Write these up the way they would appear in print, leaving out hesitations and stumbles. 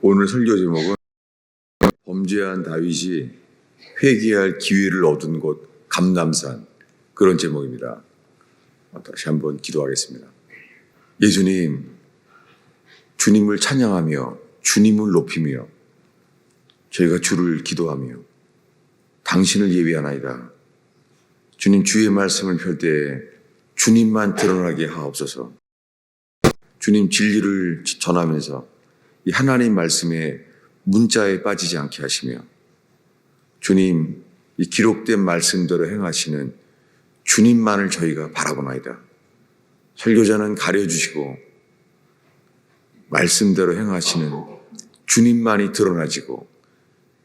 오늘 설교 제목은 범죄한 다윗이 회개할 기회를 얻은 곳 감람산, 그런 제목입니다. 다시 한번 기도하겠습니다. 예수님, 주님을 찬양하며 주님을 높이며 저희가 주를 기도하며 당신을 예비하나이다. 주님, 주의 말씀을 펼 때 주님만 드러나게 하옵소서. 주님, 진리를 전하면서 이 하나님 말씀의 문자에 빠지지 않게 하시며, 주님, 이 기록된 말씀대로 행하시는 주님만을 저희가 바라보나이다. 설교자는 가려주시고 말씀대로 행하시는 주님만이 드러나지고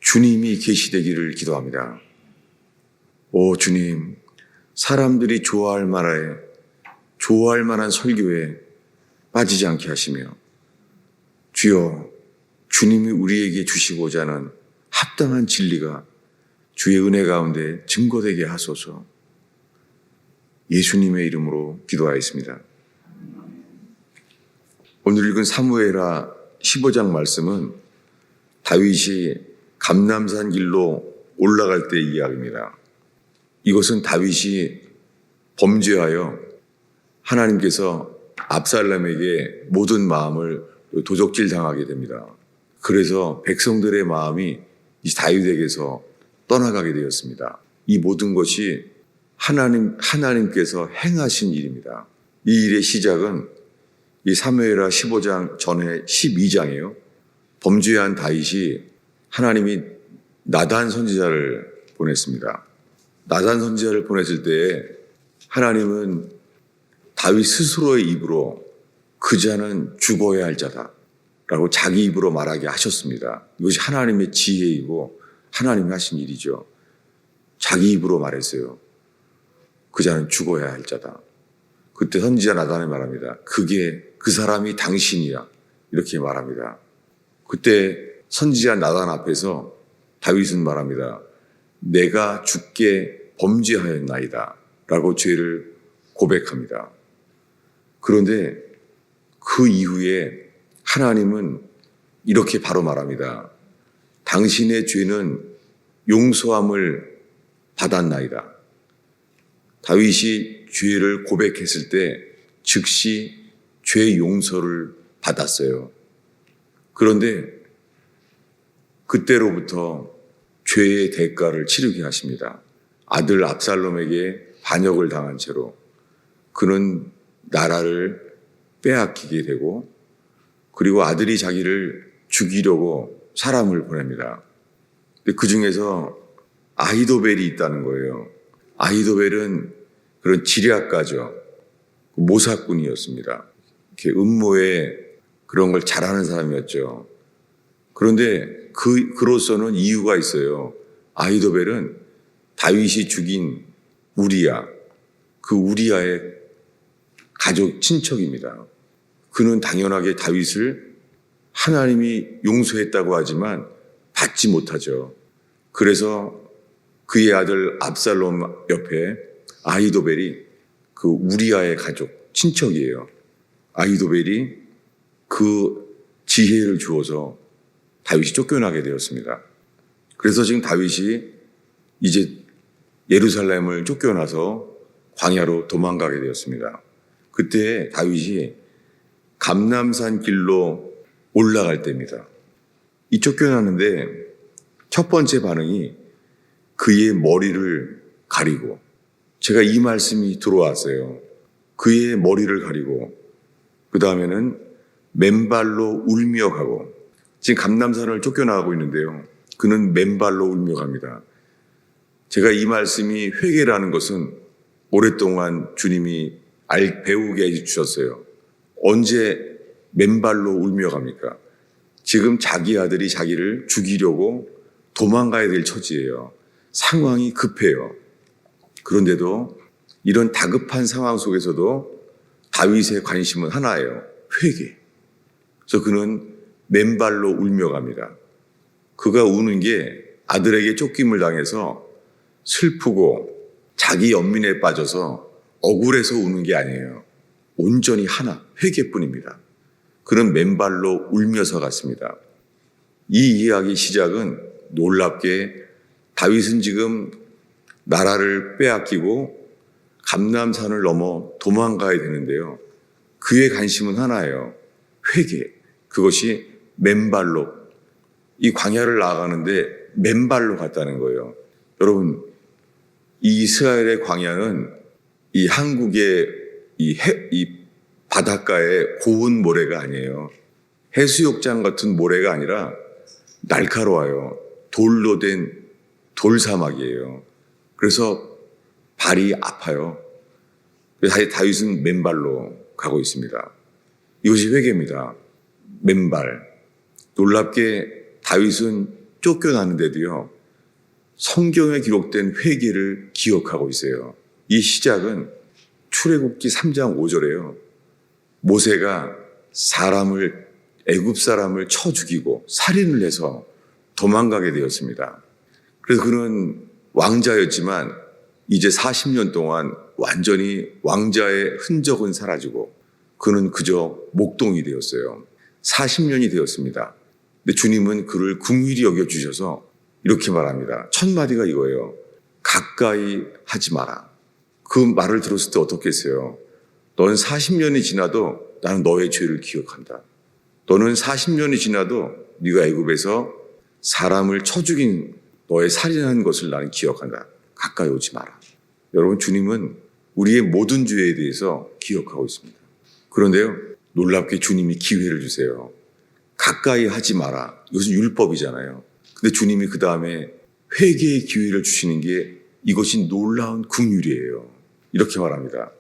주님이 계시되기를 기도합니다. 오 주님, 사람들이 좋아할 만한 설교에 빠지지 않게 하시며, 주여, 주님이 우리에게 주시고자 하는 합당한 진리가 주의 은혜 가운데 증거되게 하소서. 예수님의 이름으로 기도하였습니다. 오늘 읽은 사무엘하 15장 말씀은 다윗이 감람산 길로 올라갈 때의 이야기입니다. 이것은 다윗이 범죄하여 하나님께서 압살롬에게 모든 마음을 도적질 당하게 됩니다. 그래서 백성들의 마음이 이 다윗에게서 떠나가게 되었습니다. 이 모든 것이 하나님께서 행하신 일입니다. 이 일의 시작은 이 사무엘하 15장 전에 12장이에요. 범죄한 다윗이 하나님이 나단 선지자를 보냈습니다. 나단 선지자를 보냈을 때 하나님은 다윗 스스로의 입으로 그 자는 죽어야 할 자다 라고 자기 입으로 말하게 하셨습니다. 이것이 하나님의 지혜이고 하나님이 하신 일이죠. 자기 입으로 말했어요. 그 자는 죽어야 할 자다. 그때 선지자 나단이 말합니다. 그 사람이 당신이야. 이렇게 말합니다. 그때 선지자 나단 앞에서 다윗은 말합니다. 내가 주께 범죄하였나이다 라고 죄를 고백합니다. 그런데 그 이후에 하나님은 이렇게 바로 말합니다. 당신의 죄는 용서함을 받았나이다. 다윗이 죄를 고백했을 때 즉시 죄 용서를 받았어요. 그런데 그때로부터 죄의 대가를 치르게 하십니다. 아들 압살롬에게 반역을 당한 채로 그는 나라를 빼앗기게 되고, 그리고 아들이 자기를 죽이려고 사람을 보냅니다. 근데 그 중에서 아히도벨이 있다는 거예요. 아히도벨은 그런 지략가죠. 모사꾼이었습니다. 이렇게 음모에 그런 걸 잘하는 사람이었죠. 그런데 그로서는 이유가 있어요. 아히도벨은 다윗이 죽인 우리야, 그 우리야의 가족 친척입니다. 그는 당연하게 다윗을 하나님이 용서했다고 하지만 받지 못하죠. 그래서 그의 아들 압살롬 옆에 아히도벨이 그 우리야의 가족 친척이에요. 아히도벨이 그 지혜를 주어서 다윗이 쫓겨나게 되었습니다. 그래서 지금 다윗이 이제 예루살렘을 쫓겨나서 광야로 도망가게 되었습니다. 그때 다윗이 감람산 길로 올라갈 때입니다. 이 쫓겨나는데 첫 번째 반응이 그의 머리를 가리고, 제가 이 말씀이 들어왔어요. 그의 머리를 가리고 그 다음에는 맨발로 울며 가고, 지금 감람산을 쫓겨나가고 있는데요. 그는 맨발로 울며 갑니다. 제가 이 말씀이 회개라는 것은 오랫동안 주님이 배우게 해주셨어요. 언제 맨발로 울며 갑니까? 지금 자기 아들이 자기를 죽이려고 도망가야 될 처지예요. 상황이 급해요. 그런데도 이런 다급한 상황 속에서도 다윗의 관심은 하나예요. 회개. 그래서 그는 맨발로 울며 갑니다. 그가 우는 게 아들에게 쫓김을 당해서 슬프고 자기 연민에 빠져서 억울해서 우는 게 아니에요. 온전히 하나, 회개뿐입니다. 그는 맨발로 울면서 갔습니다. 이 이야기 시작은 놀랍게 다윗은 지금 나라를 빼앗기고 감람산을 넘어 도망가야 되는데요. 그의 관심은 하나예요. 회개. 그것이 맨발로 이 광야를 나아가는데 맨발로 갔다는 거예요. 여러분, 이 이스라엘의 광야는 이 한국의 이 바닷가의 고운 모래가 아니에요. 해수욕장 같은 모래가 아니라 날카로워요. 돌로 된 돌사막이에요. 그래서 발이 아파요. 그래서 다윗은 맨발로 가고 있습니다. 이것이 회개입니다. 맨발. 놀랍게 다윗은 쫓겨나는데도요, 성경에 기록된 회개를 기억하고 있어요. 이 시작은 출애굽기 3장 5절에요. 모세가 애굽 사람을 쳐 죽이고 살인을 해서 도망가게 되었습니다. 그래서 그는 왕자였지만 이제 40년 동안 완전히 왕자의 흔적은 사라지고 그는 그저 목동이 되었어요. 40년이 되었습니다. 근데 주님은 그를 긍휼히 여겨주셔서 이렇게 말합니다. 첫 마디가 이거예요. 가까이 하지 마라. 그 말을 들었을 때 어떻겠어요? 너는 40년이 지나도 나는 너의 죄를 기억한다. 너는 40년이 지나도 네가 애굽에서 사람을 쳐 죽인 너의 살인한 것을 나는 기억한다. 가까이 오지 마라. 여러분, 주님은 우리의 모든 죄에 대해서 기억하고 있습니다. 그런데요, 놀랍게 주님이 기회를 주세요. 가까이 하지 마라. 이것은 율법이잖아요. 근데 주님이 그 다음에 회개의 기회를 주시는 게 이것이 놀라운 긍휼이에요. 이렇게 말합니다.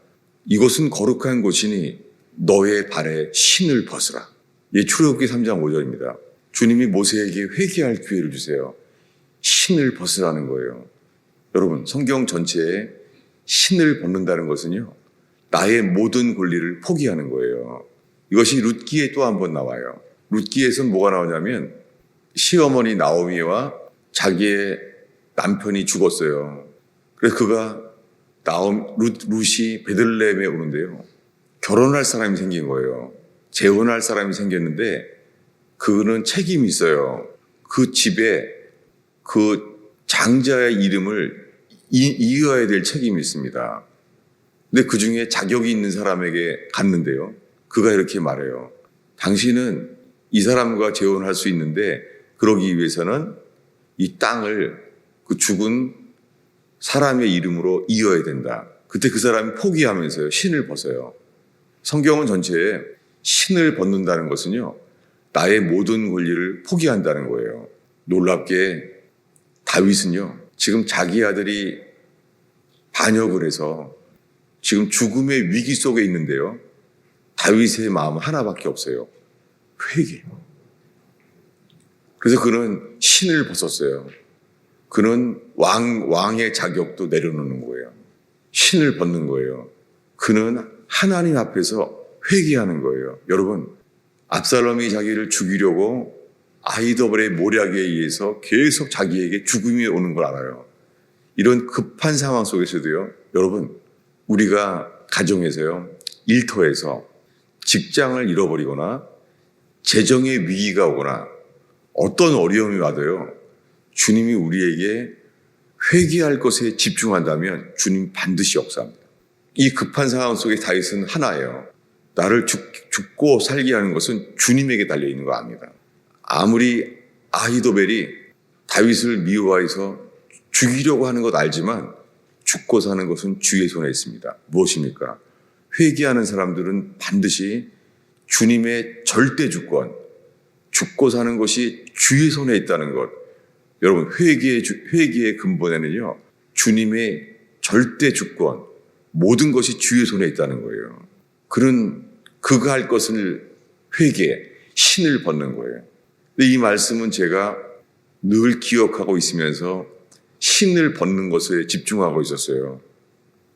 이것은 거룩한 곳이니 너의 발에 신을 벗으라. 예, 출애굽기 3장 5절입니다. 주님이 모세에게 회개할 기회를 주세요. 신을 벗으라는 거예요. 여러분, 성경 전체에 신을 벗는다는 것은요, 나의 모든 권리를 포기하는 거예요. 이것이 룻기에 또 한 번 나와요. 룻기에서는 뭐가 나오냐면 시어머니 나오미와 자기의 남편이 죽었어요. 그래서 그가 룻이 베들레헴에 오는데요. 결혼할 사람이 생긴 거예요. 재혼할 사람이 생겼는데 그는 책임이 있어요. 그 집에 그 장자의 이름을 이어야 될 책임이 있습니다. 근데 그 중에 자격이 있는 사람에게 갔는데요. 그가 이렇게 말해요. 당신은 이 사람과 재혼할 수 있는데 그러기 위해서는 이 땅을 그 죽은 사람의 이름으로 이어야 된다. 그때 그 사람이 포기하면서요, 신을 벗어요. 성경은 전체에 신을 벗는다는 것은요, 나의 모든 권리를 포기한다는 거예요. 놀랍게 다윗은요, 지금 자기 아들이 반역을 해서 지금 죽음의 위기 속에 있는데요, 다윗의 마음은 하나밖에 없어요. 회개. 그래서 그는 신을 벗었어요. 그는 왕의 자격도 내려놓는 거예요. 신을 벗는 거예요. 그는 하나님 앞에서 회개하는 거예요. 여러분, 압살롬이 자기를 죽이려고 아히도벨의 모략에 의해서 계속 자기에게 죽음이 오는 걸 알아요. 이런 급한 상황 속에서도요, 여러분, 우리가 가정에서요, 일터에서 직장을 잃어버리거나 재정의 위기가 오거나 어떤 어려움이 와도요, 주님이 우리에게 회개할 것에 집중한다면 주님 반드시 역사합니다. 이 급한 상황 속에 다윗은 하나예요. 나를 죽고 살게 하는 것은 주님에게 달려있는 거 압니다. 아무리 아히도벨이 다윗을 미워해서 죽이려고 하는 것 알지만 죽고 사는 것은 주의 손에 있습니다. 무엇입니까? 회개하는 사람들은 반드시 주님의 절대 주권, 죽고 사는 것이 주의 손에 있다는 것. 여러분, 회개의 근본에는요, 주님의 절대 주권, 모든 것이 주의 손에 있다는 거예요. 그가 할 것을 회개, 신을 벗는 거예요. 근데 이 말씀은 제가 늘 기억하고 있으면서 신을 벗는 것에 집중하고 있었어요.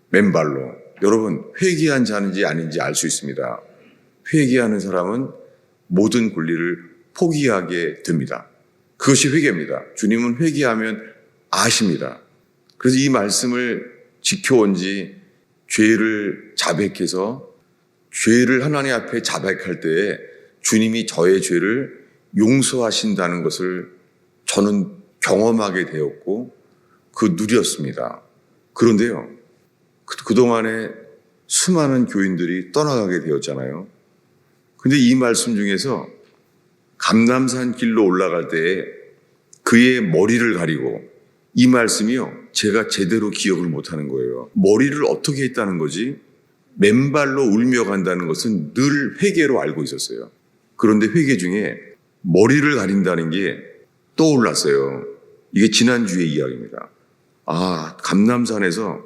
맨발로. 여러분, 회개한 자인지 아닌지 알 수 있습니다. 회개하는 사람은 모든 권리를 포기하게 됩니다. 그것이 회개입니다. 주님은 회개하면 아십니다. 그래서 이 말씀을 지켜온 지 죄를 자백해서 죄를 하나님 앞에 자백할 때에 주님이 저의 죄를 용서하신다는 것을 저는 경험하게 되었고 누렸습니다. 그런데요, 그동안에 수많은 교인들이 떠나가게 되었잖아요. 근데 이 말씀 중에서 감람산 길로 올라갈 때에 그의 머리를 가리고, 이 말씀이요, 제가 제대로 기억을 못하는 거예요. 머리를 어떻게 했다는 거지? 맨발로 울며 간다는 것은 늘 회개로 알고 있었어요. 그런데 회개 중에 머리를 가린다는 게 떠올랐어요. 이게 지난주의 이야기입니다. 감람산에서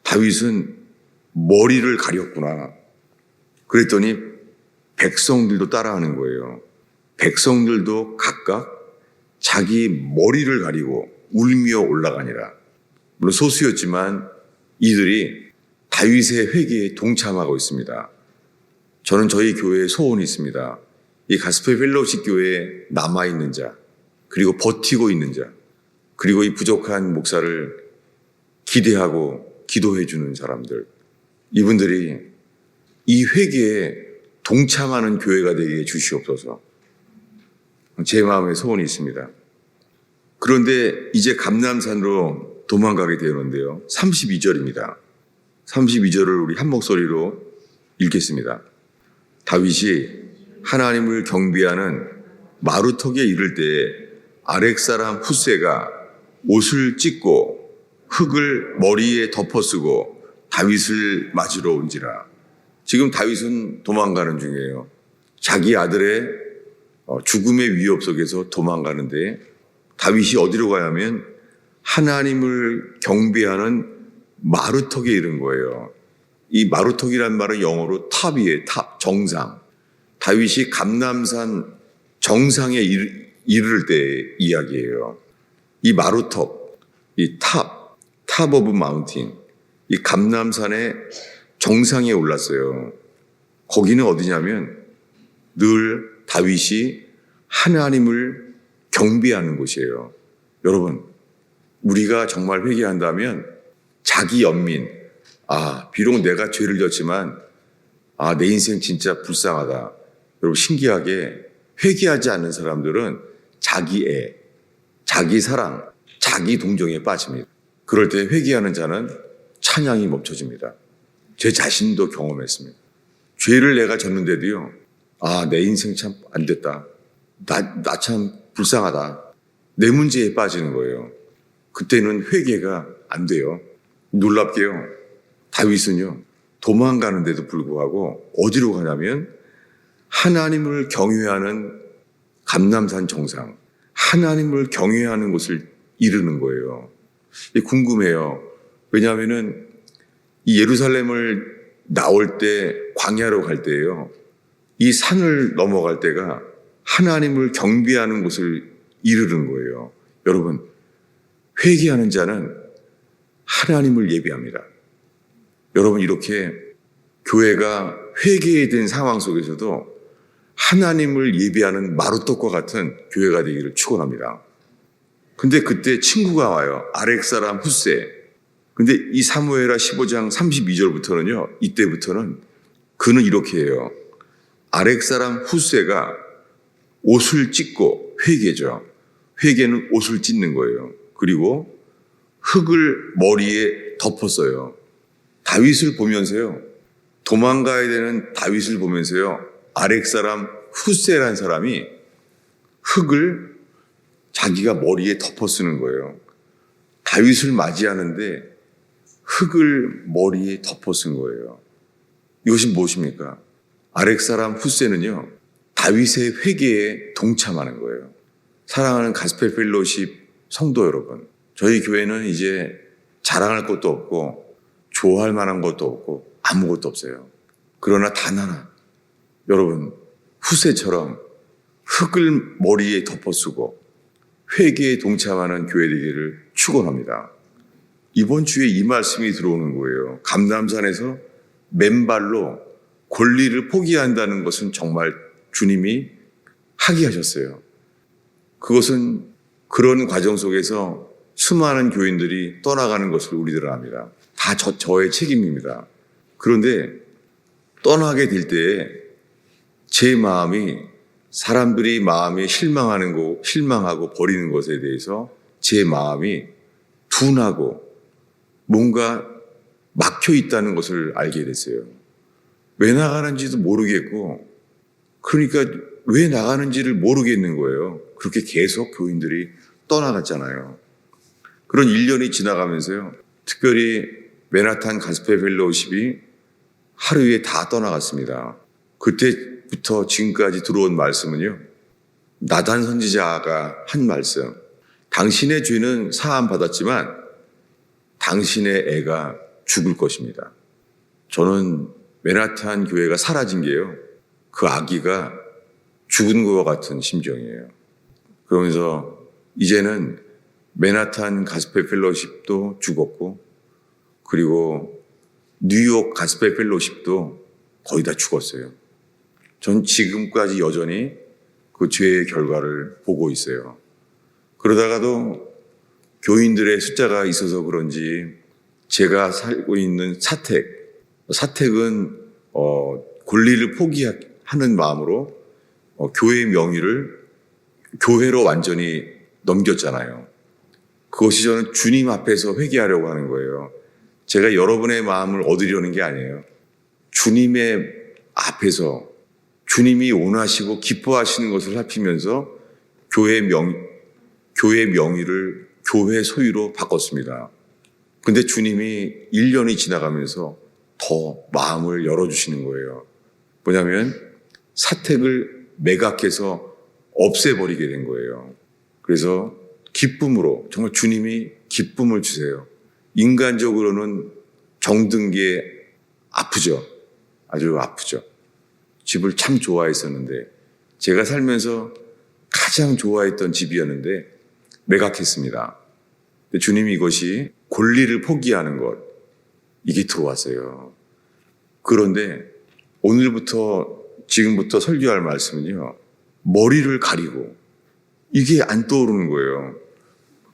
다윗은 머리를 가렸구나. 그랬더니 백성들도 따라하는 거예요. 백성들도 각각 자기 머리를 가리고 울며 올라가니라. 물론 소수였지만 이들이 다윗의 회개에 동참하고 있습니다. 저는 저희 교회에 소원이 있습니다. 이 가스펠 펠로우십 교회에 남아있는 자, 그리고 버티고 있는 자, 그리고 이 부족한 목사를 기대하고 기도해 주는 사람들, 이분들이 이 회개에 동참하는 교회가 되게 해 주시옵소서. 제 마음에 소원이 있습니다. 그런데 이제 감람산으로 도망가게 되었는데요. 32절입니다. 32절을 우리 한 목소리로 읽겠습니다. 다윗이 하나님을 경배하는 마루턱에 이를 때에 아렉 사람 훗세가 옷을 찢고 흙을 머리에 덮어쓰고 다윗을 맞으러 온지라. 지금 다윗은 도망가는 중이에요. 자기 아들의 죽음의 위협 속에서 도망가는데, 다윗이 어디로 가냐면 하나님을 경배하는 마루턱에 이른 거예요. 이 마루턱이란 말은 영어로 탑이에요. 탑, 정상. 다윗이 감람산 정상에 이를 때 이야기예요. 이 마루턱, 이 탑 오브 마운틴, 이 감람산의 정상에 올랐어요. 거기는 어디냐면 늘 다윗이 하나님을 경배하는 곳이에요. 여러분, 우리가 정말 회개한다면 자기 연민, 비록 내가 죄를 졌지만 내 인생 진짜 불쌍하다. 여러분, 신기하게 회개하지 않는 사람들은 자기 애, 자기 사랑, 자기 동정에 빠집니다. 그럴 때 회개하는 자는 찬양이 멈춰집니다. 제 자신도 경험했습니다. 죄를 내가 졌는데도요, 내 인생 참 안 됐다. 나 참 불쌍하다. 내 문제에 빠지는 거예요. 그때는 회개가 안 돼요. 놀랍게요, 다윗은요, 도망가는데도 불구하고 어디로 가냐면 하나님을 경외하는 감람산 정상, 하나님을 경외하는 곳을 이르는 거예요. 궁금해요. 왜냐하면은 이 예루살렘을 나올 때, 광야로 갈 때예요, 이 산을 넘어갈 때가 하나님을 경배하는 곳을 이르는 거예요. 여러분, 회개하는 자는 하나님을 예배합니다. 여러분, 이렇게 교회가 회개에 된 상황 속에서도 하나님을 예배하는 마루떡과 같은 교회가 되기를 축원합니다. 근데 그때 친구가 와요. 아렉 사람 훗세. 근데 이 사무엘하 15장 32절부터는요, 이때부터는 그는 이렇게 해요. 아렉 사람 훗세가 옷을 찢고, 회개죠. 회개는 옷을 찢는 거예요. 그리고 흙을 머리에 덮었어요. 다윗을 보면서요, 도망가야 되는 다윗을 보면서요, 아렉 사람 훗세라는 사람이 흙을 자기가 머리에 덮어 쓰는 거예요. 다윗을 맞이하는데 흙을 머리에 덮어 쓴 거예요. 이것이 무엇입니까? 아렉 사람 훗세는요, 다윗의 회개에 동참하는 거예요. 사랑하는 가스펠 펠로우십 성도 여러분, 저희 교회는 이제 자랑할 것도 없고 좋아할 만한 것도 없고 아무것도 없어요. 그러나 단 하나, 여러분, 훗세처럼 흙을 머리에 덮어쓰고 회개에 동참하는 교회 되기를 축원합니다. 이번 주에 이 말씀이 들어오는 거예요. 감람산에서 맨발로 권리를 포기한다는 것은 정말 주님이 하게 하셨어요. 그것은 그런 과정 속에서 수많은 교인들이 떠나가는 것을 우리들은 압니다. 다 저의 책임입니다. 그런데 떠나게 될 때에 제 마음이 사람들이 마음이 실망하고 버리는 것에 대해서 제 마음이 둔하고 뭔가 막혀 있다는 것을 알게 됐어요. 왜 나가는지도 모르겠고, 그러니까 왜 나가는지를 모르겠는 거예요. 그렇게 계속 교인들이 떠나갔잖아요. 그런 1년이 지나가면서요, 특별히 맨하탄 가스펠 펠로우십이 하루에 다 떠나갔습니다. 그때부터 지금까지 들어온 말씀은요, 나단 선지자가 한 말씀, 당신의 죄는 사함 받았지만 당신의 애가 죽을 것입니다. 저는 맨하탄 교회가 사라진 게요, 그 아기가 죽은 것과 같은 심정이에요. 그러면서 이제는 맨하탄 가스펠 펠로우십도 죽었고, 그리고 뉴욕 가스펠 펠로우십도 거의 다 죽었어요. 전 지금까지 여전히 그 죄의 결과를 보고 있어요. 그러다가도 교인들의 숫자가 있어서 그런지 제가 살고 있는 사택은 권리를 포기하는 마음으로 교회의 명의를 교회로 완전히 넘겼잖아요. 그것이 저는 주님 앞에서 회개하려고 하는 거예요. 제가 여러분의 마음을 얻으려는 게 아니에요. 주님의 앞에서 주님이 원하시고 기뻐하시는 것을 살피면서 교회의 명의를 교회 소유로 바꿨습니다. 근데 주님이 1년이 지나가면서 더 마음을 열어주시는 거예요. 뭐냐면 사택을 매각해서 없애버리게 된 거예요. 그래서 기쁨으로, 정말 주님이 기쁨을 주세요. 인간적으로는 정든 게 아프죠. 아주 아프죠. 집을 참 좋아했었는데, 제가 살면서 가장 좋아했던 집이었는데 매각했습니다. 근데 주님이 이것이 권리를 포기하는 것, 이게 들어왔어요. 그런데 지금부터 설교할 말씀은요, 머리를 가리고, 이게 안 떠오르는 거예요.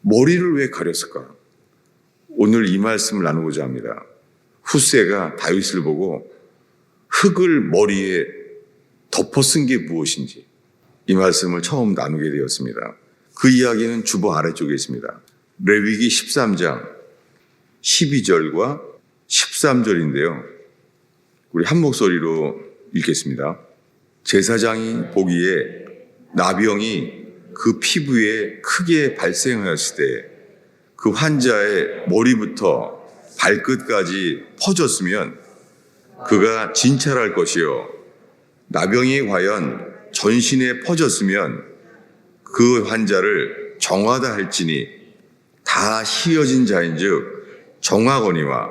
머리를 왜 가렸을까? 오늘 이 말씀을 나누고자 합니다. 훗새가 다윗을 보고 흙을 머리에 덮어 쓴 게 무엇인지, 이 말씀을 처음 나누게 되었습니다. 그 이야기는 주보 아래쪽에 있습니다. 레위기 13장 12절과 13절인데요. 우리 한 목소리로 읽겠습니다. 제사장이 보기에 나병이 그 피부에 크게 발생하였을 때 그 환자의 머리부터 발끝까지 퍼졌으면 그가 진찰할 것이요, 나병이 과연 전신에 퍼졌으면 그 환자를 정하다 할지니 다 희어진 자인즉 정하거니와,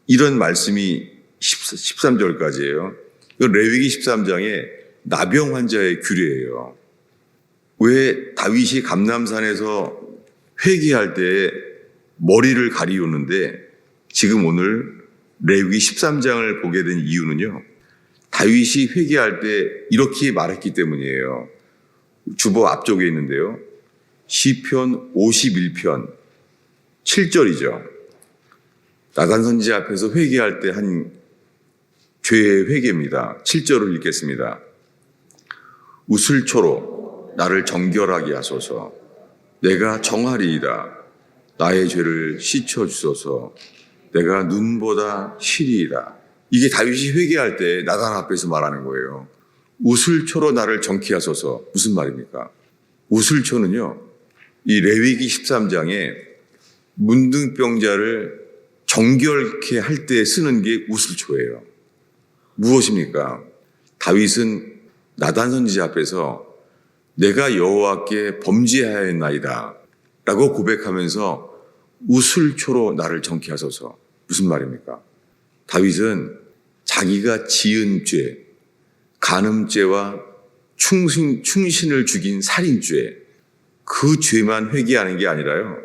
이런 말씀이 13절까지예요. 레위기 13장에 나병 환자의 규례예요. 왜 다윗이 감람산에서 회개할 때 머리를 가리우는데 지금 오늘 레위기 13장을 보게 된 이유는요, 다윗이 회개할 때 이렇게 말했기 때문이에요. 주보 앞쪽에 있는데요, 시편 51편 7절이죠. 나단 선지자 앞에서 회개할 때 한 죄의 회개입니다. 7절을 읽겠습니다. 우슬초로 나를 정결하게 하소서. 내가 정하리이다. 나의 죄를 씻어주소서. 내가 눈보다 시리이다. 이게 다윗이 회개할 때 나단 앞에서 말하는 거예요. 우슬초로 나를 정케 하소서. 무슨 말입니까? 우슬초는요, 이 레위기 13장에 문둥병자를 정결케 할 때 쓰는 게 우슬초예요. 무엇입니까? 다윗은 나단 선지자 앞에서 내가 여호와께 범죄하였나이다 라고 고백하면서 우슬초로 나를 정케 하소서. 무슨 말입니까? 다윗은 자기가 지은 죄, 간음죄와 충신을 죽인 살인죄, 그 죄만 회개하는 게 아니라요,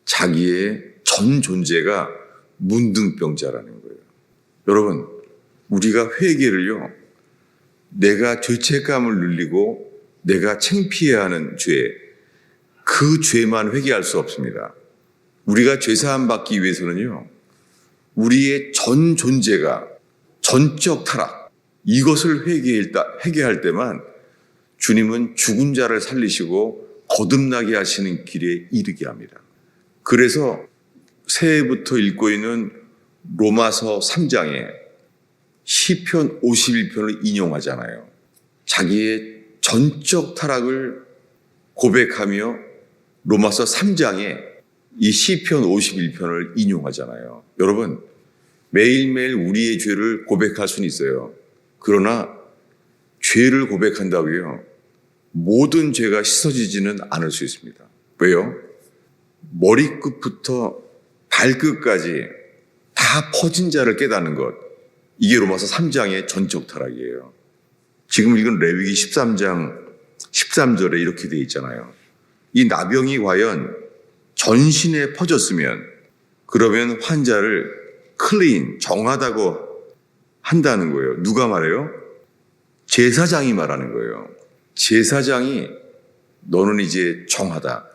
자기의 전 존재가 문둥병자라는 거예요. 여러분, 우리가 회개를요, 내가 죄책감을 늘리고 내가 창피해하는 죄, 그 죄만 회개할 수 없습니다. 우리가 죄사함 받기 위해서는요, 우리의 전 존재가 전적 타락, 이것을 회개할 때만 주님은 죽은 자를 살리시고 거듭나게 하시는 길에 이르게 합니다. 그래서 새해부터 읽고 있는 로마서 3장에 시편 51편을 인용하잖아요. 자기의 전적 타락을 고백하며 로마서 3장에 이 시편 51편을 인용하잖아요. 여러분, 매일매일 우리의 죄를 고백할 수는 있어요. 그러나 죄를 고백한다고요, 모든 죄가 씻어지지는 않을 수 있습니다. 왜요? 머리끝부터 발끝까지 다 퍼진 자를 깨닫는 것, 이게 로마서 3장의 전적 타락이에요. 지금 읽은 레위기 13장 13절에 이렇게 되어 있잖아요. 이 나병이 과연 전신에 퍼졌으면 그러면 환자를 클린, 정하다고 한다는 거예요. 누가 말해요? 제사장이 말하는 거예요. 제사장이 너는 이제 정하다.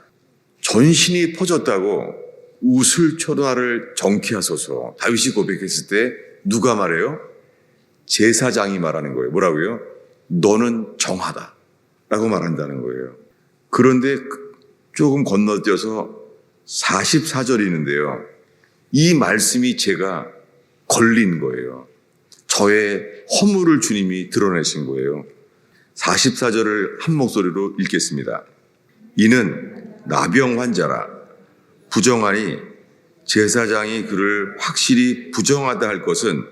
전신이 퍼졌다고 우슬초라를 정케하소서 다윗이 고백했을 때 누가 말해요? 제사장이 말하는 거예요. 뭐라고요? 너는 정하다 라고 말한다는 거예요. 그런데 조금 건너뛰어서 44절이 있는데요. 이 말씀이 제가 걸린 거예요. 저의 허물을 주님이 드러내신 거예요. 44절을 한 목소리로 읽겠습니다. 이는 나병 환자라 부정하니 제사장이 그를 확실히 부정하다 할 것은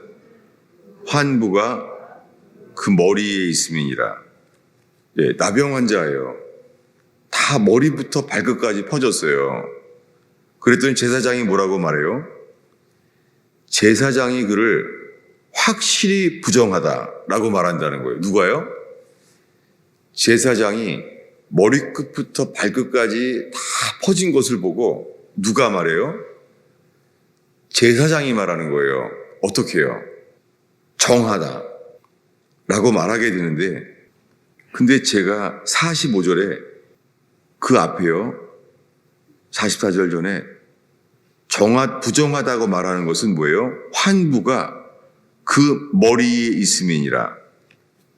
환부가 그 머리에 있음이니라. 네, 나병 환자예요. 다 머리부터 발끝까지 퍼졌어요. 그랬더니 제사장이 뭐라고 말해요? 제사장이 그를 확실히 부정하다라고 말한다는 거예요. 누가요? 제사장이 머리끝부터 발끝까지 다 퍼진 것을 보고 누가 말해요? 제사장이 말하는 거예요. 어떻게 해요? 정하다 라고 말하게 되는데, 근데 제가 45절에 그 앞에요, 44절 전에 부정하다고 말하는 것은 뭐예요? 환부가 그 머리에 있음이니라.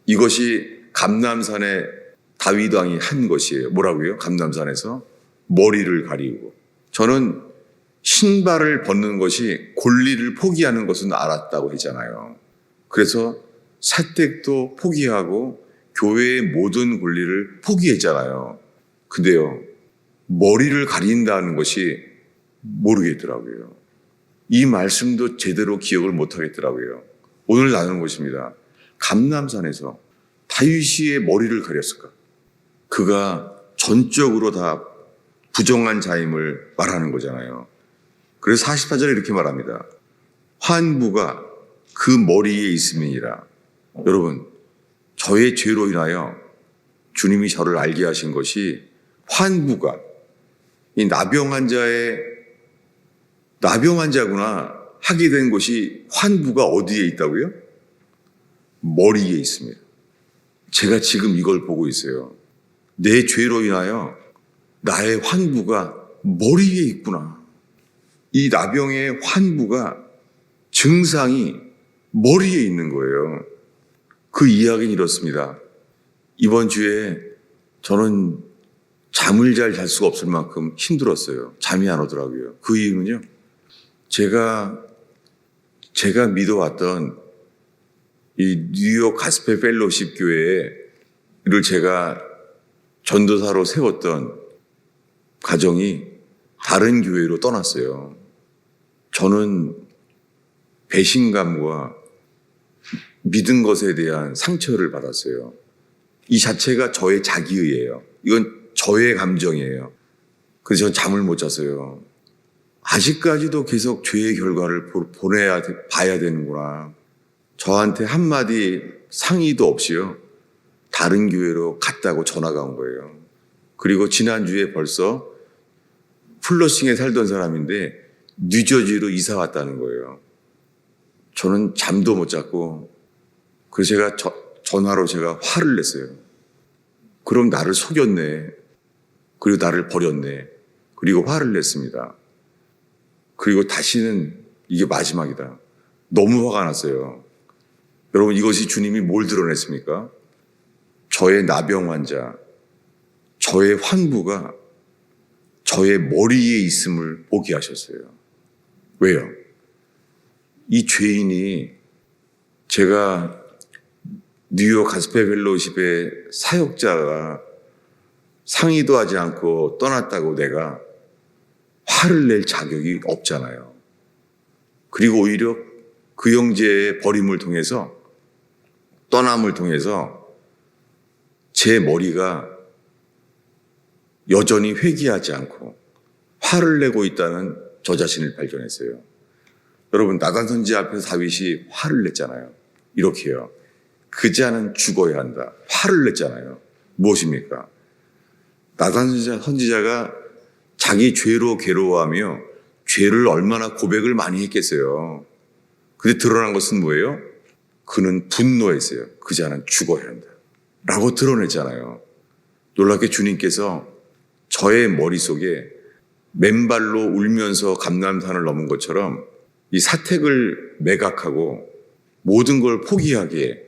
이것이 감람산에 다윗 왕이 한 것이에요. 뭐라고요? 감람산에서 머리를 가리우고. 저는 신발을 벗는 것이 권리를 포기하는 것은 알았다고 했잖아요. 그래서 사택도 포기하고 교회의 모든 권리를 포기했잖아요. 근데요, 머리를 가린다는 것이 모르겠더라고요. 이 말씀도 제대로 기억을 못하겠더라고요. 오늘 나누는 것입니다. 감람산에서 다윗의 머리를 가렸을까? 그가 전적으로 다 부정한 자임을 말하는 거잖아요. 그래서 44절에 이렇게 말합니다. 환부가 그 머리에 있음이니라. 여러분, 저의 죄로 인하여 주님이 저를 알게 하신 것이 환부가, 이 나병 환자구나 하게 된 것이 환부가 어디에 있다고요? 머리에 있습니다. 제가 지금 이걸 보고 있어요. 내 죄로 인하여 나의 환부가 머리에 있구나. 이 나병의 환부가 증상이 머리에 있는 거예요. 그 이야기는 이렇습니다. 이번 주에 저는 잠을 잘 잘 수가 없을 만큼 힘들었어요. 잠이 안 오더라고요. 그 이유는요, 제가 믿어왔던 이 뉴욕 가스펠 펠로십 교회를 제가 전도사로 세웠던 가정이 다른 교회로 떠났어요. 저는 배신감과 믿은 것에 대한 상처를 받았어요. 이 자체가 저의 자기의예요. 이건 저의 감정이에요. 그래서 전 잠을 못 잤어요. 아직까지도 계속 죄의 결과를 봐야 되는구나. 저한테 한마디 상의도 없이요, 다른 교회로 갔다고 전화가 온 거예요. 그리고 지난주에 벌써 플러싱에 살던 사람인데 뉴저지로 이사 왔다는 거예요. 저는 잠도 못 잤고, 그래서 제가 전화로 제가 화를 냈어요. 그럼 나를 속였네. 그리고 나를 버렸네. 그리고 화를 냈습니다. 그리고 다시는 이게 마지막이다. 너무 화가 났어요. 여러분, 이것이 주님이 뭘 드러냈습니까? 저의 나병 환자, 저의 환부가 저의 머리에 있음을 보게 하셨어요. 왜요? 이 죄인이 제가 뉴욕 가스펠 펠로우십의 사역자가 상의도 하지 않고 떠났다고 내가 화를 낼 자격이 없잖아요. 그리고 오히려 그 형제의 버림을 통해서, 떠남을 통해서 제 머리가 여전히 회개하지 않고 화를 내고 있다는 저 자신을 발견했어요. 여러분, 나단 선지자 앞에서 다윗이 화를 냈잖아요. 이렇게요. 그 자는 죽어야 한다. 화를 냈잖아요. 무엇입니까? 나단 선지자가 자기 죄로 괴로워하며 죄를 얼마나 고백을 많이 했겠어요. 근데 드러난 것은 뭐예요? 그는 분노했어요. 그 자는 죽어야 한다. 라고 드러냈잖아요. 놀랍게 주님께서 저의 머릿속에 맨발로 울면서 감람산을 넘은 것처럼 이 사택을 매각하고 모든 걸 포기하기에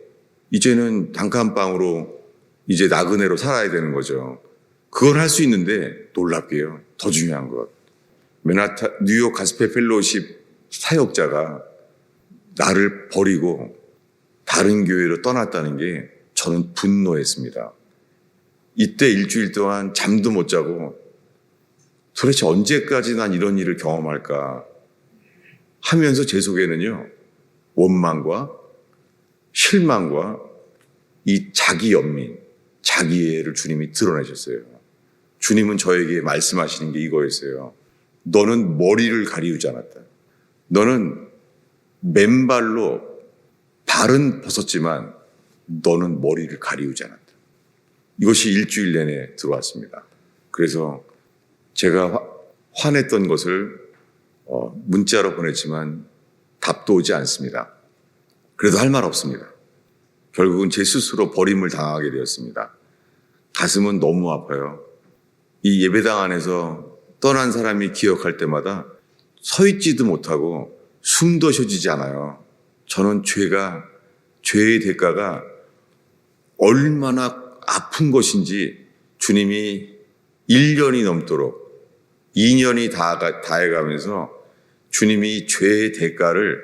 이제는 단칸방으로 이제 나그네로 살아야 되는 거죠. 그걸 할 수 있는데 놀랍게요. 더 중요한 것. 뉴욕 가스펠 펠로우십 사역자가 나를 버리고 다른 교회로 떠났다는 게 저는 분노했습니다. 이때 일주일 동안 잠도 못 자고 도대체 언제까지 난 이런 일을 경험할까 하면서 제 속에는요, 원망과 실망과 이 자기 연민, 자기애를 주님이 드러내셨어요. 주님은 저에게 말씀하시는 게 이거였어요. 너는 머리를 가리우지 않았다. 너는 맨발로 발은 벗었지만 너는 머리를 가리우지 않았다. 이것이 일주일 내내 들어왔습니다. 그래서 제가 화냈던 것을 문자로 보냈지만 답도 오지 않습니다. 그래도 할 말 없습니다. 결국은 제 스스로 버림을 당하게 되었습니다. 가슴은 너무 아파요. 이 예배당 안에서 떠난 사람이 기억할 때마다 서 있지도 못하고 숨도 쉬어지지 않아요. 저는 죄의 대가가 얼마나 아픈 것인지 주님이 1년이 넘도록 2년이 다 해가면서 주님이 죄의 대가를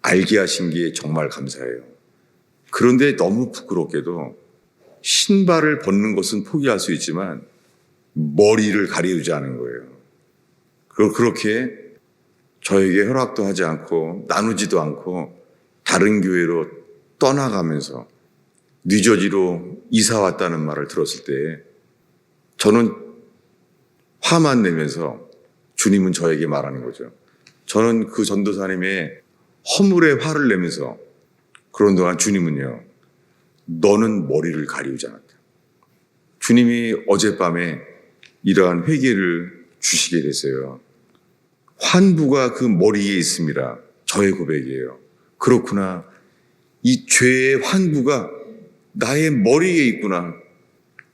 알게 하신 게 정말 감사해요. 그런데 너무 부끄럽게도 신발을 벗는 것은 포기할 수 있지만 머리를 가리우지 않은 거예요. 그렇게 저에게 허락도 하지 않고 나누지도 않고 다른 교회로 떠나가면서 뉴저지로 이사 왔다는 말을 들었을 때 저는 화만 내면서 주님은 저에게 말하는 거죠. 저는 그 전도사님의 허물에 화를 내면서 그런 동안 주님은요, 너는 머리를 가리우지 않았다. 주님이 어젯밤에 이러한 회개를 주시게 됐어요. 환부가 그 머리에 있습니다. 저의 고백이에요. 그렇구나. 이 죄의 환부가 나의 머리에 있구나.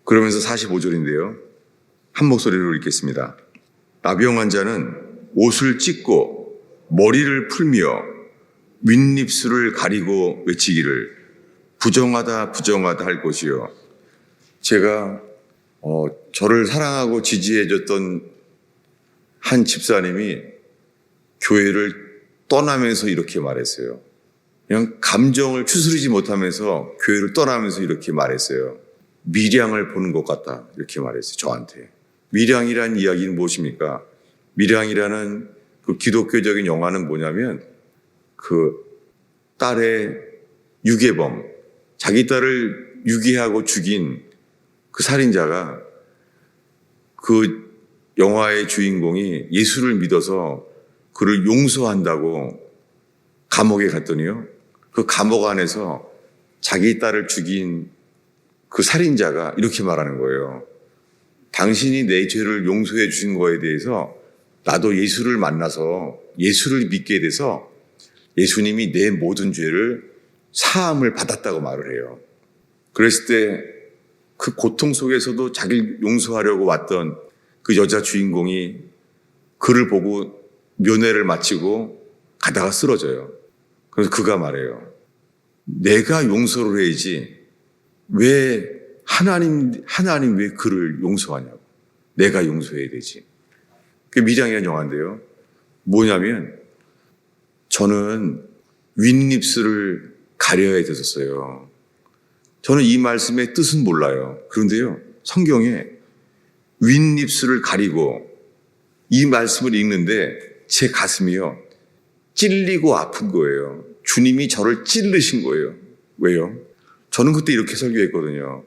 그러면서 45절인데요. 한 목소리로 읽겠습니다. 나병 환자는 옷을 찢고 머리를 풀며 윗입술을 가리고 외치기를 부정하다 부정하다 할 것이요. 제가 저를 사랑하고 지지해줬던 한 집사님이 교회를 떠나면서 이렇게 말했어요. 그냥 감정을 추스리지 못하면서 교회를 떠나면서 이렇게 말했어요. 미량을 보는 것 같다. 이렇게 말했어요. 저한테. 미량이라는 이야기는 무엇입니까? 미량이라는 그 기독교적인 영화는 뭐냐면 그 딸의 유괴범, 자기 딸을 유괴하고 죽인 그 살인자가 그 영화의 주인공이 예수를 믿어서 그를 용서한다고 감옥에 갔더니요. 그 감옥 안에서 자기 딸을 죽인 그 살인자가 이렇게 말하는 거예요. 당신이 내 죄를 용서해 주신 거에 대해서 나도 예수를 만나서 예수를 믿게 돼서 예수님이 내 모든 죄를 사함을 받았다고 말을 해요. 그랬을 때 그 고통 속에서도 자기를 용서하려고 왔던 그 여자 주인공이 그를 보고 면회를 마치고 가다가 쓰러져요. 그래서 그가 말해요. 내가 용서를 해야지 왜 하나님 왜 그를 용서하냐고. 내가 용서해야 되지. 그게 미장의 영화인데요. 뭐냐면 저는 윗입술을 가려야 됐었어요. 저는 이 말씀의 뜻은 몰라요. 그런데요, 성경에 윗입술을 가리고 이 말씀을 읽는데 제 가슴이요, 찔리고 아픈 거예요. 주님이 저를 찔르신 거예요. 왜요? 저는 그때 이렇게 설교했거든요.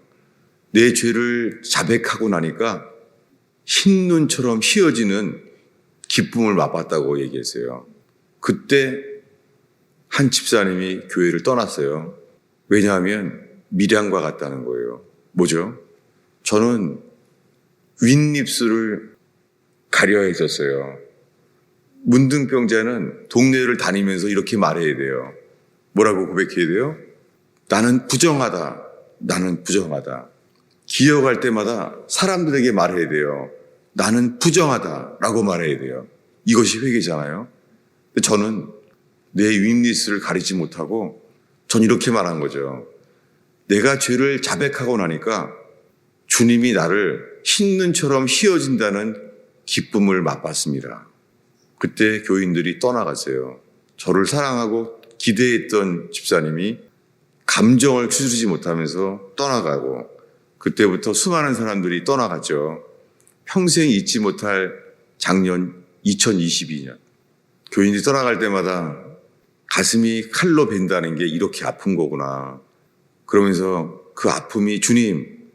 내 죄를 자백하고 나니까 흰 눈처럼 휘어지는 기쁨을 맛봤다고 얘기했어요. 그때 한 집사님이 교회를 떠났어요. 왜냐하면 미량과 같다는 거예요. 뭐죠? 저는 윗입술을 가려야 했었어요. 문둥병자는 동네를 다니면서 이렇게 말해야 돼요. 뭐라고 고백해야 돼요? 나는 부정하다. 나는 부정하다. 기어갈 때마다 사람들에게 말해야 돼요. 나는 부정하다 라고 말해야 돼요. 이것이 회개잖아요. 근데 저는 내 윗입술을 가리지 못하고 전 이렇게 말한 거죠. 내가 죄를 자백하고 나니까 주님이 나를 흰 눈처럼 휘어진다는 기쁨을 맛봤습니다. 그때 교인들이 떠나갔어요. 저를 사랑하고 기대했던 집사님이 감정을 추스르지 못하면서 떠나가고, 그때부터 수많은 사람들이 떠나갔죠. 평생 잊지 못할 작년 2022년. 교인들이 떠나갈 때마다 가슴이 칼로 벤다는 게 이렇게 아픈 거구나. 그러면서 그 아픔이, 주님,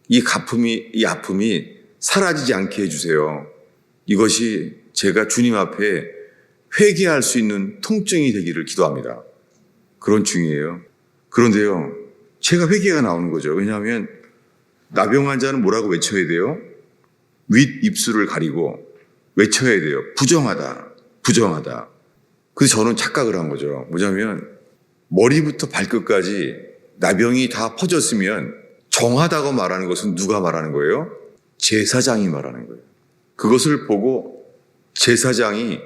이 아픔이 사라지지 않게 해주세요. 이것이 제가 주님 앞에 회개할 수 있는 통증이 되기를 기도합니다. 그런 중이에요. 그런데요, 제가 회개가 나오는 거죠. 왜냐하면 나병 환자는 뭐라고 외쳐야 돼요? 윗입술을 가리고 외쳐야 돼요. 부정하다, 부정하다. 그래서 저는 착각을 한 거죠. 뭐냐면 머리부터 발끝까지 나병이 다 퍼졌으면 정하다고 말하는 것은 누가 말하는 거예요? 제사장이 말하는 거예요. 그것을 보고 제사장이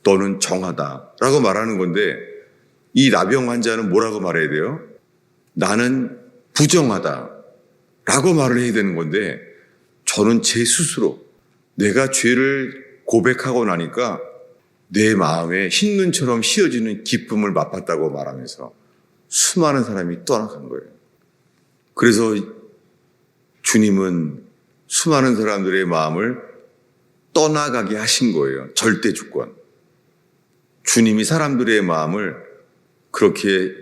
너는 정하다라고 말하는 건데, 이 나병 환자는 뭐라고 말해야 돼요? 나는 부정하다라고 말을 해야 되는 건데, 저는 제 스스로 내가 죄를 고백하고 나니까 내 마음에 흰 눈처럼 휘어지는 기쁨을 맛봤다고 말하면서 수많은 사람이 떠나간 거예요. 그래서 주님은 수많은 사람들의 마음을 떠나가게 하신 거예요. 절대 주권. 주님이 사람들의 마음을 그렇게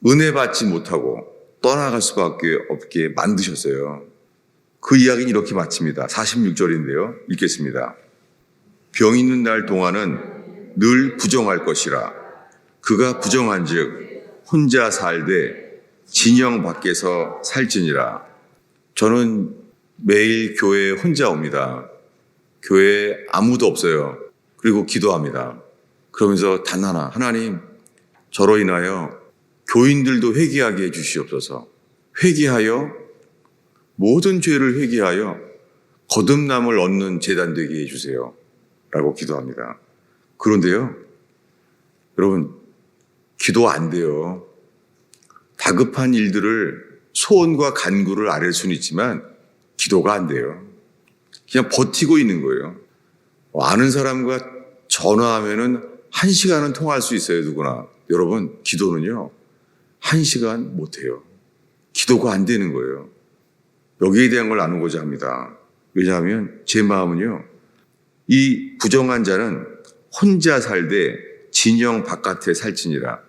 은혜 받지 못하고 떠나갈 수밖에 없게 만드셨어요. 그 이야기는 이렇게 마칩니다. 46절인데요. 읽겠습니다. 병 있는 날 동안은 늘 부정할 것이라. 그가 부정한 즉 혼자 살되 진영 밖에서 살지니라. 저는 매일 교회에 혼자 옵니다. 교회에 아무도 없어요. 그리고 기도합니다. 그러면서 단 하나, 하나님, 저로 인하여 교인들도 회개하게 해주시옵소서. 회개하여 모든 죄를 회개하여 거듭남을 얻는 제단 되게 해주세요. 라고 기도합니다. 그런데요, 여러분, 기도 안 돼요. 다급한 일들을 소원과 간구를 아랠 수는 있지만 기도가 안 돼요. 그냥 버티고 있는 거예요. 아는 사람과 전화하면은 1시간은 통화할 수 있어요, 누구나. 여러분, 기도는요, 1시간 못 해요. 기도가 안 되는 거예요. 여기에 대한 걸 나누고자 합니다. 왜냐하면 제 마음은요, 이 부정한 자는 혼자 살되 진영 바깥에 살지니라.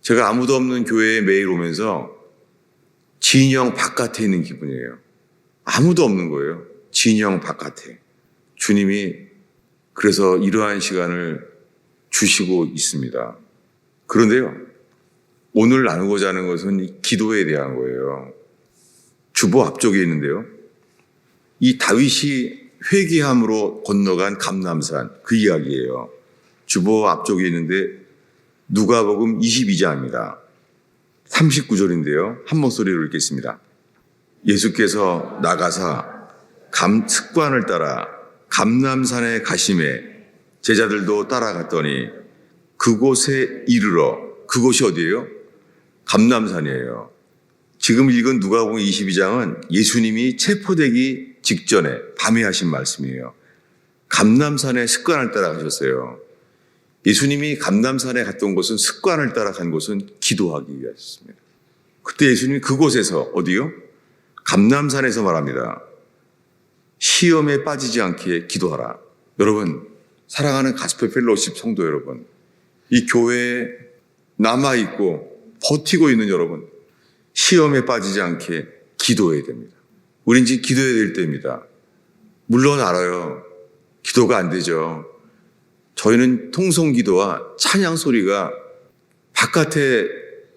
제가 아무도 없는 교회에 매일 오면서 진영 바깥에 있는 기분이에요. 아무도 없는 거예요. 진영 바깥에. 주님이 그래서 이러한 시간을 주시고 있습니다. 그런데요, 오늘 나누고자 하는 것은 기도에 대한 거예요. 주보 앞쪽에 있는데요, 이 다윗이 회개함으로 건너간 감람산, 그 이야기예요. 주보 앞쪽에 있는데 누가복음 22장입니다. 39절인데요. 한 목소리로 읽겠습니다. 예수께서 나가사 습관을 따라 감람산에 가심에 제자들도 따라갔더니 그곳에 이르러, 그곳이 어디예요? 감람산이에요. 지금 읽은 누가복음 22장은 예수님이 체포되기 직전에 밤에 하신 말씀이에요. 감람산에 습관을 따라 가셨어요. 예수님이 감람산에 갔던 곳은 습관을 따라 간 곳은 기도하기 위하였습니다. 그때 예수님이 그곳에서 어디요? 감람산에서 말합니다. 시험에 빠지지 않게 기도하라. 여러분, 사랑하는 가스펠 펠로우십 성도 여러분, 이 교회에 남아있고 버티고 있는 여러분, 시험에 빠지지 않게 기도해야 됩니다. 우린 지금 기도해야 될 때입니다. 물론 알아요. 기도가 안 되죠. 저희는 통성기도와 찬양 소리가 바깥에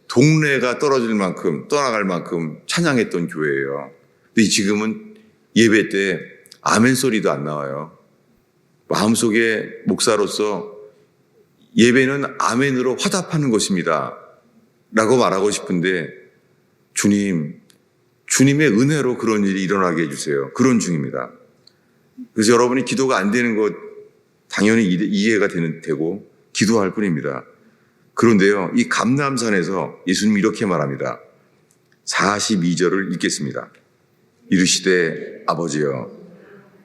동네가 떨어질 만큼, 떠나갈 만큼 찬양했던 교회예요. 근데 지금은 예배 때 아멘 소리도 안 나와요. 마음속에 목사로서 예배는 아멘으로 화답하는 것입니다 라고 말하고 싶은데 주님의 은혜로 그런 일이 일어나게 해주세요. 그런 중입니다. 그래서 여러분이 기도가 안 되는 것 당연히 이해가 되고 기도할 뿐입니다. 그런데요, 이 감람산에서 예수님이 이렇게 말합니다. 42절을 읽겠습니다. 이르시되 아버지여,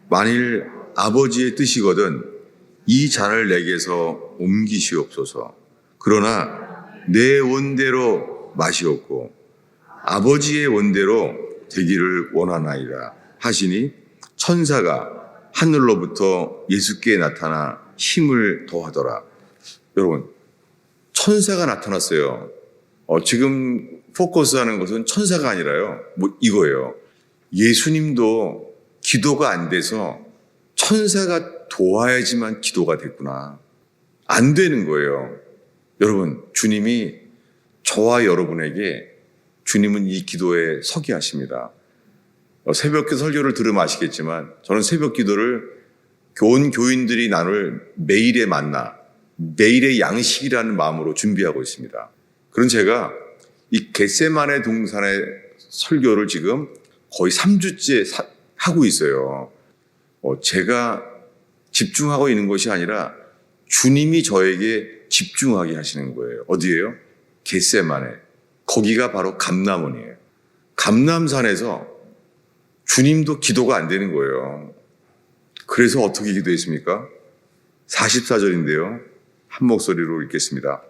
만일 아버지의 뜻이거든 이 잔을 내게서 옮기시옵소서. 그러나 내 원대로 마시옵고 아버지의 원대로 되기를 원하나이다 하시니 천사가 하늘로부터 예수께 나타나 힘을 더하더라. 여러분, 천사가 나타났어요. 지금 포커스하는 것은 천사가 아니라요. 이거예요. 예수님도 기도가 안 돼서 천사가 도와야지만 기도가 됐구나. 안 되는 거예요. 여러분, 주님이 저와 여러분에게 주님은 이 기도에 서게 하십니다. 새벽 설교를 들으면 아시겠지만 저는 새벽 기도를 온 교인들이 나눌 매일의 만나, 매일의 양식이라는 마음으로 준비하고 있습니다. 그런 제가 이 겟세마네 동산의 설교를 지금 거의 3주째 하고 있어요. 제가 집중하고 있는 것이 아니라 주님이 저에게 집중하게 하시는 거예요. 어디예요? 겟세마네. 거기가 바로 감람원이에요. 감람산에서 주님도 기도가 안 되는 거예요. 그래서 어떻게 기도했습니까? 44절인데요. 한 목소리로 읽겠습니다.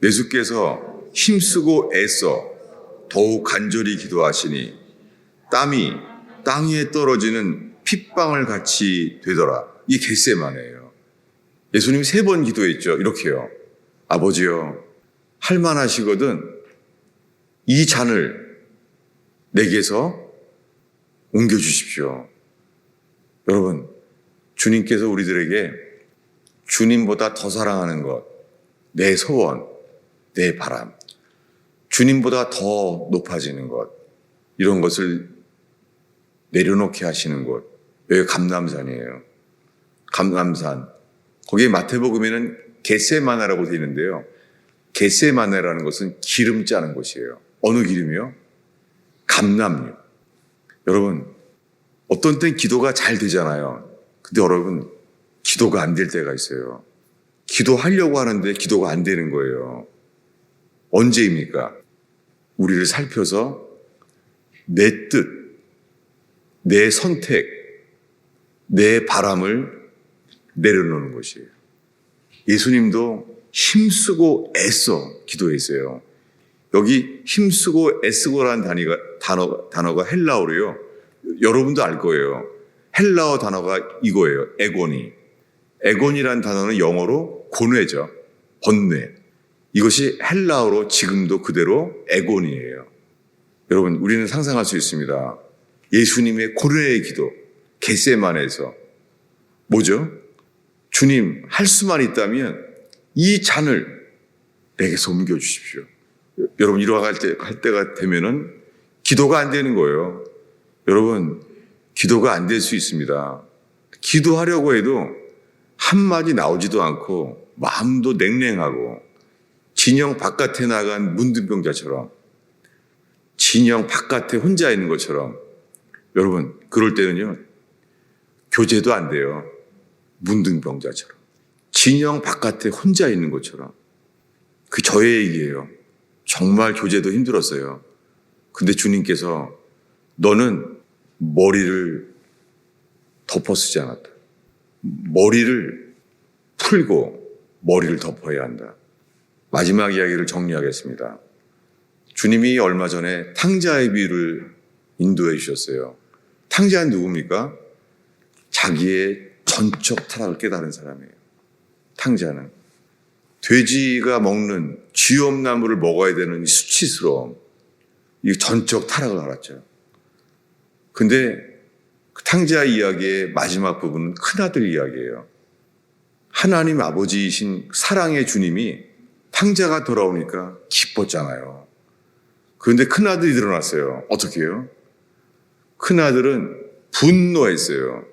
예수께서 힘쓰고 애써 더욱 간절히 기도하시니 땀이 땅 위에 떨어지는 핏방울 같이 되더라. 이게 겟세마네예요. 예수님이 3번 기도했죠. 이렇게요. 아버지여, 할만하시거든 이 잔을 내게서 옮겨주십시오. 여러분, 주님께서 우리들에게 주님보다 더 사랑하는 것, 내 소원, 내 바람, 주님보다 더 높아지는 것, 이런 것을 내려놓게 하시는 곳, 여기 감람산이에요. 감람산. 거기에 마태복음에는 겟세마네라고 되어 있는데요. 겟세마네라는 것은 기름 짜는 곳이에요. 어느 기름이요? 감람유. 여러분, 어떤 땐 기도가 잘 되잖아요. 근데 여러분, 기도가 안 될 때가 있어요. 기도하려고 하는데 기도가 안 되는 거예요. 언제입니까? 우리를 살펴서 내 뜻, 내 선택, 내 바람을 내려놓는 것이에요. 예수님도 힘쓰고 애써 기도했어요. 여기 힘쓰고 애쓰고라는 단어가 헬라어로요. 여러분도 알 거예요. 헬라어 단어가 이거예요. 에고니. 에고니라는 단어는 영어로 고뇌죠. 번뇌. 이것이 헬라어로 지금도 그대로 에고니예요. 여러분, 우리는 상상할 수 있습니다. 예수님의 고뇌의 기도, 겟세마네에서 뭐죠? 주님, 할 수만 있다면 이 잔을 내게서 옮겨주십시오. 여러분, 이러할 때가 되면은 기도가 안 되는 거예요. 여러분, 기도가 안 될 수 있습니다. 기도하려고 해도 한마디 나오지도 않고 마음도 냉랭하고 진영 바깥에 나간 문둥병자처럼 진영 바깥에 혼자 있는 것처럼 여러분, 그럴 때는요, 교제도 안 돼요. 문둥병자처럼. 진영 바깥에 혼자 있는 것처럼. 그 저의 얘기예요. 정말 교제도 힘들었어요. 근데 주님께서 너는 머리를 덮어 쓰지 않았다. 머리를 풀고 머리를 덮어야 한다. 마지막 이야기를 정리하겠습니다. 주님이 얼마 전에 탕자의 비유를 인도해 주셨어요. 탕자는 누굽니까? 자기의 전적 타락을 깨달은 사람이에요. 탕자는 돼지가 먹는 쥐엄나무를 먹어야 되는 수치스러움, 이 전적 타락을 알았죠. 근데 그 탕자 이야기의 마지막 부분은 큰아들 이야기예요. 하나님 아버지이신 사랑의 주님이 탕자가 돌아오니까 기뻤잖아요. 그런데 큰아들이 드러났어요. 어떻게 해요? 큰아들은 분노했어요.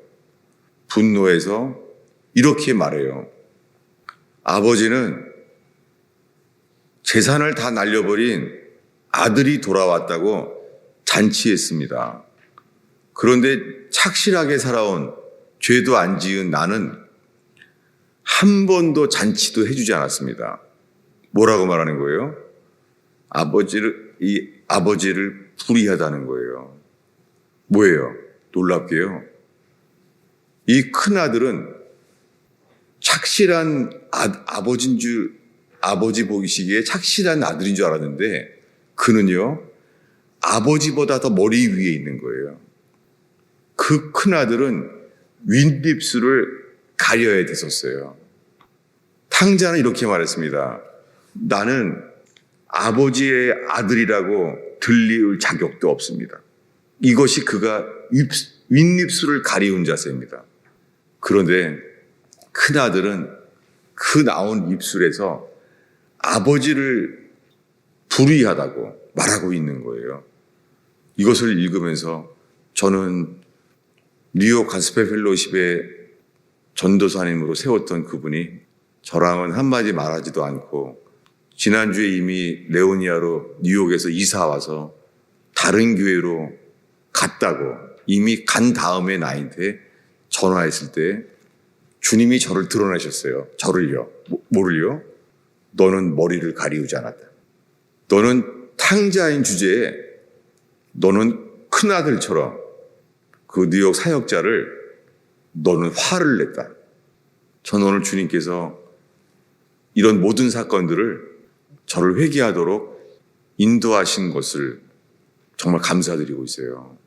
분노해서 이렇게 말해요. 아버지는 재산을 다 날려버린 아들이 돌아왔다고 잔치했습니다. 그런데 착실하게 살아온 죄도 안 지은 나는 한 번도 잔치도 해주지 않았습니다. 뭐라고 말하는 거예요? 아버지를 불의하다는 거예요. 뭐예요? 놀랍게요. 이 큰아들은 착실한 아버지인 줄, 아버지 보시기에 착실한 아들인 줄 알았는데 그는요, 아버지보다 더 머리 위에 있는 거예요. 그 큰아들은 윗입술을 가려야 됐었어요. 탕자는 이렇게 말했습니다. 나는 아버지의 아들이라고 들릴 자격도 없습니다. 이것이 그가 윗입술을 가리운 자세입니다. 그런데 큰아들은 그 나온 입술에서 아버지를 불의하다고 말하고 있는 거예요. 이것을 읽으면서 저는 뉴욕 가스펠 펠로우십의 전도사님으로 세웠던 그분이 저랑은 한마디 말하지도 않고 지난주에 이미 레오니아로 뉴욕에서 이사 와서 다른 교회로 갔다고 이미 간 다음에 나한테 전화했을 때 주님이 저를 드러내셨어요. 저를요. 뭐를요? 너는 머리를 가리우지 않았다. 너는 탕자인 주제에 너는 큰아들처럼 그 뉴욕 사역자를 너는 화를 냈다. 저는 오늘 주님께서 이런 모든 사건들을 저를 회개하도록 인도하신 것을 정말 감사드리고 있어요.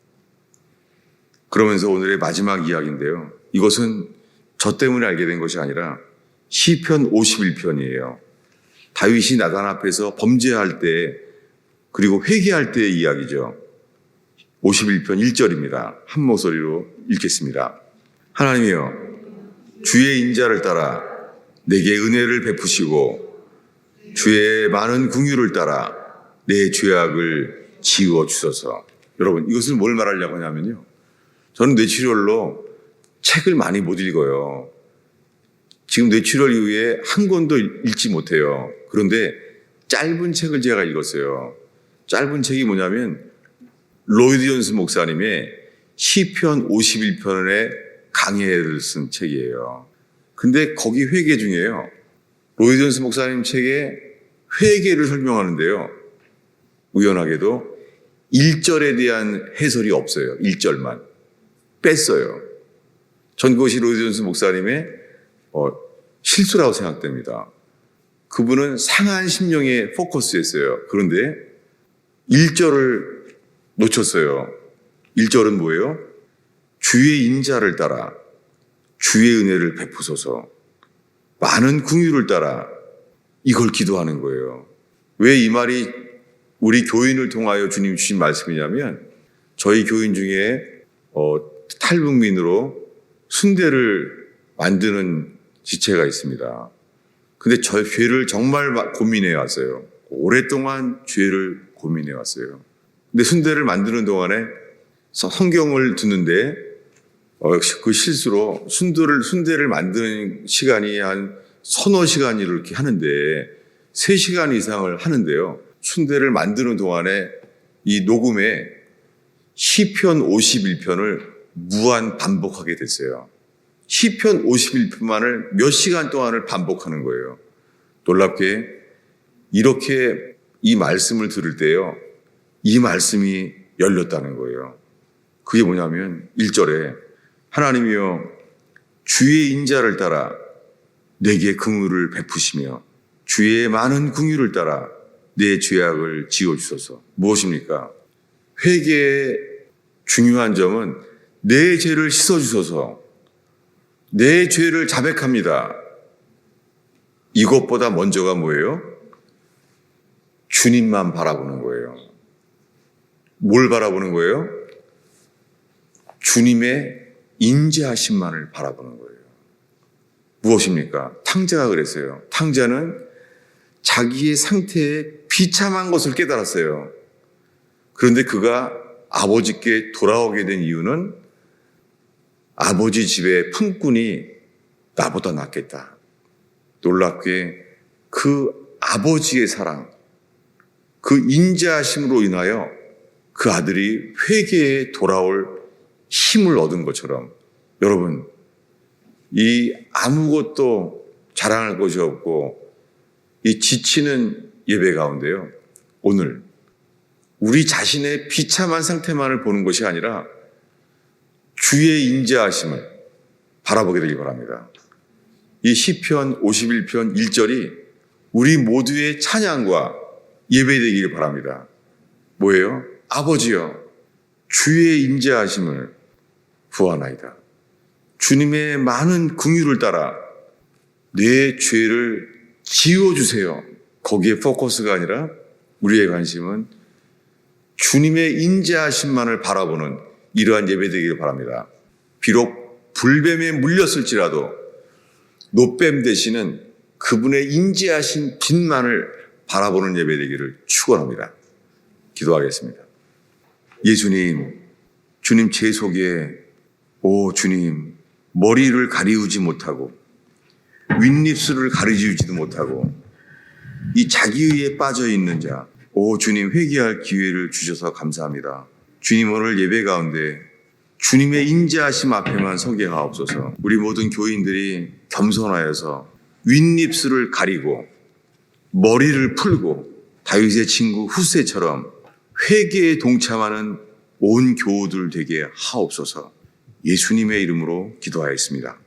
그러면서 오늘의 마지막 이야기인데요. 이것은 저 때문에 알게 된 것이 아니라 시편 51편이에요. 다윗이 나단 앞에서 범죄할 때 그리고 회개할 때의 이야기죠. 51편 1절입니다. 한 목소리로 읽겠습니다. 하나님이여 주의 인자를 따라 내게 은혜를 베푸시고 주의 많은 긍휼을 따라 내 죄악을 지워 주소서. 여러분 이것은 뭘 말하려고 하냐면요. 저는 뇌출혈로 책을 많이 못 읽어요. 지금 뇌출혈 이후에 한 권도 읽지 못해요. 그런데 짧은 책을 제가 읽었어요. 짧은 책이 뭐냐면 로이드 존스 목사님의 시편 51편의 강해를 쓴 책이에요. 근데 거기 회개 중에요. 로이드 존스 목사님 책에 회개를 설명하는데요. 우연하게도 1절에 대한 해설이 없어요. 1절만. 뺐어요. 전 그것이 로이드 존스 목사님의 실수라고 생각됩니다. 그분은 상한 심령에 포커스했어요. 그런데 1절을 놓쳤어요. 1절은 뭐예요? 주의 인자를 따라 주의 은혜를 베푸소서 많은 긍휼을 따라 이걸 기도하는 거예요. 왜 이 말이 우리 교인을 통하여 주님 주신 말씀이냐면 저희 교인 중에 탈북민으로 순대를 만드는 지체가 있습니다. 근데 저 죄를 정말 고민해 왔어요. 오랫동안 죄를 고민해 왔어요. 근데 순대를 만드는 동안에 성경을 듣는데 역시 그 실수로 순대를 만드는 시간이 한 서너 시간이 이렇게 하는데 3시간 이상을 하는데요. 순대를 만드는 동안에 이 녹음에 시편 51편을 무한 반복하게 됐어요. 시편 51편만을 몇 시간 동안을 반복하는 거예요. 놀랍게 이렇게 이 말씀을 들을 때요. 이 말씀이 열렸다는 거예요. 그게 뭐냐면 1절에 하나님이여 주의 인자를 따라 내게 긍휼을 베푸시며 주의 많은 긍휼을 따라 내 죄악을 지어주소서. 무엇입니까? 회개의 중요한 점은 내 죄를 씻어주소서. 내 죄를 자백합니다. 이것보다 먼저가 뭐예요? 주님만 바라보는 거예요. 뭘 바라보는 거예요? 주님의 인자하심만을 바라보는 거예요. 무엇입니까? 탕자가 그랬어요. 탕자는 자기의 상태에 비참한 것을 깨달았어요. 그런데 그가 아버지께 돌아오게 된 이유는 아버지 집의 품꾼이 나보다 낫겠다. 놀랍게 그 아버지의 사랑, 그 인자하심으로 인하여 그 아들이 회개에 돌아올 힘을 얻은 것처럼 여러분, 이 아무것도 자랑할 것이 없고 이 지치는 예배 가운데요, 오늘 우리 자신의 비참한 상태만을 보는 것이 아니라 주의 인자하심을 바라보게 되기 바랍니다. 이 시편 51편 1절이 우리 모두의 찬양과 예배되기를 바랍니다. 뭐예요? 아버지여 주의 인자하심을 구하나이다. 주님의 많은 긍휼을 따라 내 죄를 지워주세요. 거기에 포커스가 아니라 우리의 관심은 주님의 인자하심만을 바라보는 이러한 예배되기를 바랍니다. 비록 불뱀에 물렸을지라도 노뱀 대신은 그분의 인자하신 빛만을 바라보는 예배되기를 축원합니다. 기도하겠습니다. 예수님, 주님 제 속에 주님 머리를 가리우지 못하고 윗입술을 가리우지도 못하고 이 자기의에 빠져 있는 자, 주님 회개할 기회를 주셔서 감사합니다. 주님 오늘 예배 가운데 주님의 인자하심 앞에만 서게 하옵소서. 우리 모든 교인들이 겸손하여서 윗입술을 가리고 머리를 풀고 다윗의 친구 후세처럼 회개에 동참하는 온 교우들 되게 하옵소서. 예수님의 이름으로 기도하였습니다.